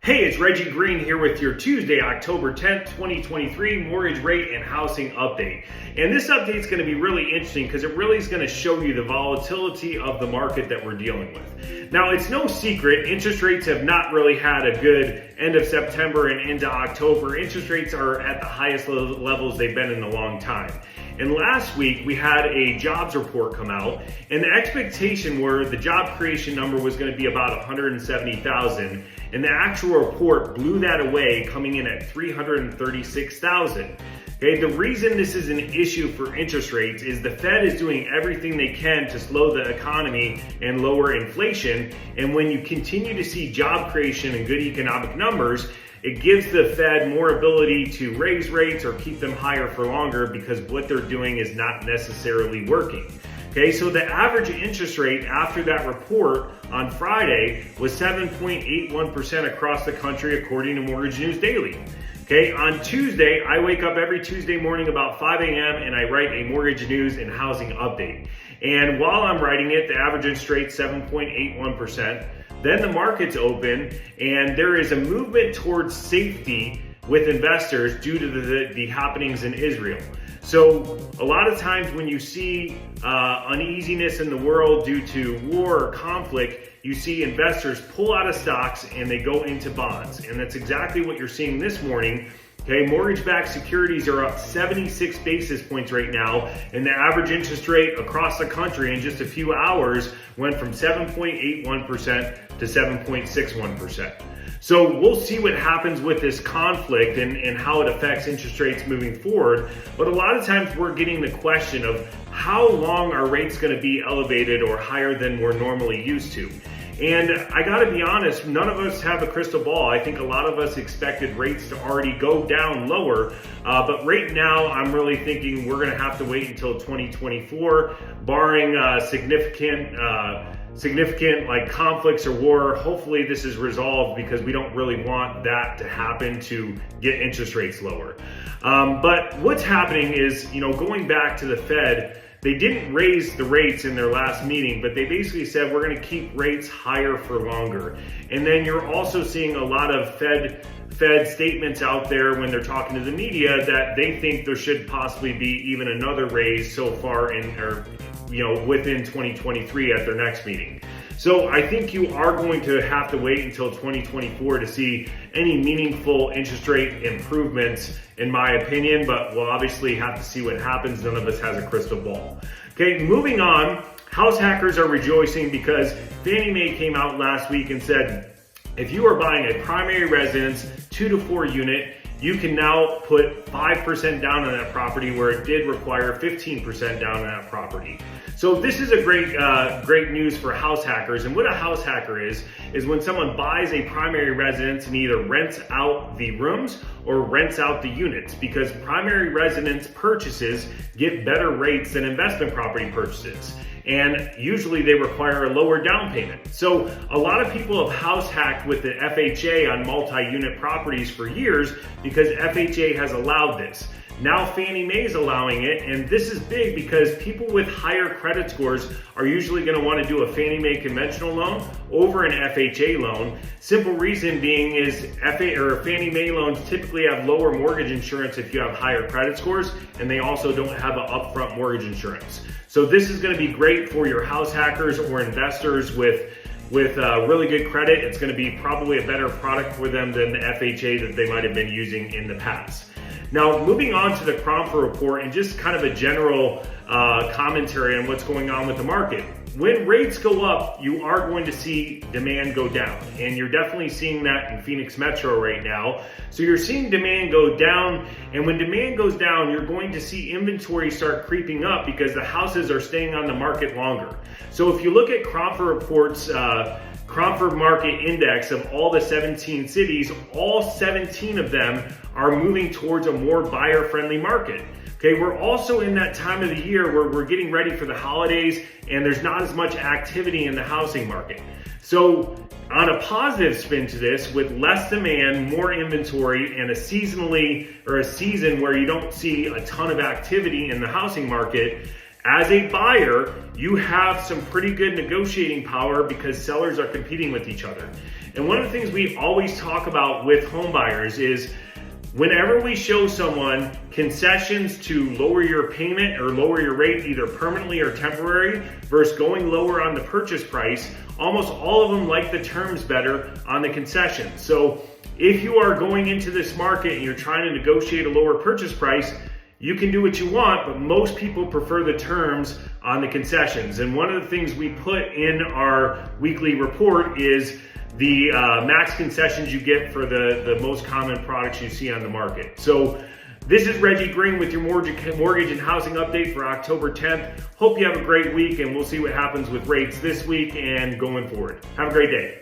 Hey, it's Reggie Green here with your Tuesday, October 10th, 2023 mortgage rate and housing update. And this update is going to be really interesting because it really is going to show you the volatility of the market that we're dealing with. Now, it's no secret, interest rates have not really had a good end of September and into October. Interest rates are at the highest levels they've been in a long time. And last week, we had a jobs report come out, and the expectation were the job creation number was going to be about 170,000, and the actual report blew that away, coming in at 336,000. Okay, the reason this is an issue for interest rates is the Fed is doing everything they can to slow the economy and lower inflation, and when you continue to see job creation and good economic numbers, it gives the Fed more ability to raise rates or keep them higher for longer because what they're doing is not necessarily working. Okay, so the average interest rate after that report on Friday was 7.81% across the country according to Mortgage News Daily. Okay, on Tuesday, I wake up every Tuesday morning about 5 a.m. and I write a Mortgage News and Housing Update. And while I'm writing it, the average interest rate 7.81%. Then the markets open and there is a movement towards safety with investors due to the happenings in Israel. So a lot of times when you see uneasiness in the world due to war or conflict, you see investors pull out of stocks and they go into bonds. And that's exactly what you're seeing this morning. Okay, mortgage-backed securities are up 76 basis points right now, and the average interest rate across the country in just a few hours went from 7.81% to 7.61%. So we'll see what happens with this conflict and how it affects interest rates moving forward. But a lot of times we're getting the question of how long are rates going to be elevated or higher than we're normally used to. And I gotta be honest, none of us have a crystal ball. I think a lot of us expected rates to already go down lower, but right now I'm really thinking we're gonna have to wait until 2024, barring significant like conflicts or war. Hopefully this is resolved because we don't really want that to happen to get interest rates lower. But what's happening is, going back to the Fed, they didn't raise the rates in their last meeting, but they basically said we're going to keep rates higher for longer. And then you're also seeing a lot of Fed statements out there when they're talking to the media that they think there should possibly be even another raise so far within 2023 at their next meeting. So I think you are going to have to wait until 2024 to see any meaningful interest rate improvements, in my opinion, but we'll obviously have to see what happens. None of us has a crystal ball. Okay, moving on, house hackers are rejoicing because Fannie Mae came out last week and said, if you are buying a primary residence 2 to 4 unit, you can now put 5% down on that property where it did require 15% down on that property. So this is a great news for house hackers. And what a house hacker is when someone buys a primary residence and either rents out the rooms or rents out the units, because primary residence purchases get better rates than investment property purchases. And usually they require a lower down payment. So a lot of people have house hacked with the FHA on multi-unit properties for years because FHA has allowed this. Now Fannie Mae is allowing it, and this is big because people with higher credit scores are usually going to want to do a Fannie Mae conventional loan over an FHA loan. Simple reason being is Fannie Mae loans typically have lower mortgage insurance if you have higher credit scores, and they also don't have an upfront mortgage insurance. So this is going to be great for your house hackers or investors with really good credit. It's going to be probably a better product for them than the FHA that they might have been using in the past. Now, moving on to the Cromford report and just kind of a general commentary on what's going on with the market. When rates go up, you are going to see demand go down, and you're definitely seeing that in Phoenix Metro right now. So you're seeing demand go down, and when demand goes down, you're going to see inventory start creeping up because the houses are staying on the market longer. So if you look at Cromford reports, Cromford Market Index of all the 17 cities, all 17 of them are moving towards a more buyer-friendly market. Okay, we're also in that time of the year where we're getting ready for the holidays and there's not as much activity in the housing market. So on a positive spin to this, with less demand, more inventory, and a season where you don't see a ton of activity in the housing market, As a buyer, you have some pretty good negotiating power because sellers are competing with each other. And one of the things we always talk about with home buyers is whenever we show someone concessions to lower your payment or lower your rate, either permanently or temporary, versus going lower on the purchase price, almost all of them like the terms better on the concessions. So if you are going into this market and you're trying to negotiate a lower purchase price, you can do what you want, but most people prefer the terms on the concessions. And one of the things we put in our weekly report is the max concessions you get for the most common products you see on the market. So this is Reggie Green with your mortgage and housing update for October 10th. Hope you have a great week, and we'll see what happens with rates this week and going forward. Have a great day.